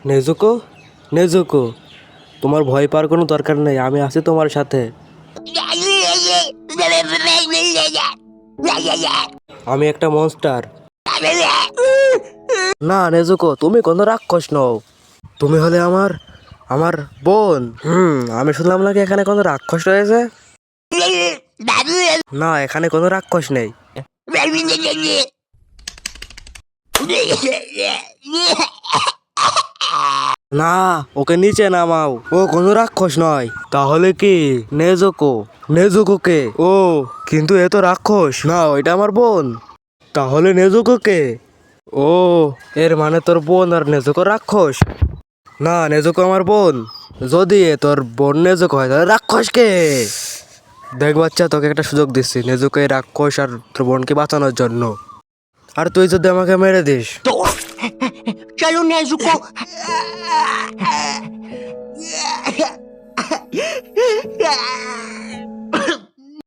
Nezuko, Nezuko, তোমার ভয় পাওয়ার কোনো দরকার নেই, আমি আছি তোমার সাথে। আমি একটা মনস্টার। না নেজুকো, তুমি কোনো রাক্ষস নও। তুমি হলে আমার আমার বোন। আমি শুনলাম নাকি এখানে কোনো রাক্ষস রয়েছে। না, এখানে কোনো রাক্ষস নেই। না, ওকে নিচে নামাও, ও কোনো রাক্ষস নয়। তাহলে কি নেজুকো? নেজুকো কে? ও, কিন্তু এ তো রাক্ষস। না, ওইটা আমার বোন। তাহলে নেজুকো কে? ও, এর মানে তোর বোন আর নেজুকো রাক্ষস। না, নেজুকো আমার বোন। যদি এ তোর বোন নেজুকো হয় তাহলে রাক্ষস কে? দেখ বাচ্চা, তোকে একটা সুযোগ দিচ্ছি নেজুকো এই রাক্ষস আর তোর বোনকে বাঁচানোর জন্য। আর তুই যদি আমাকে মেরে দিস। চলো নেজুকো।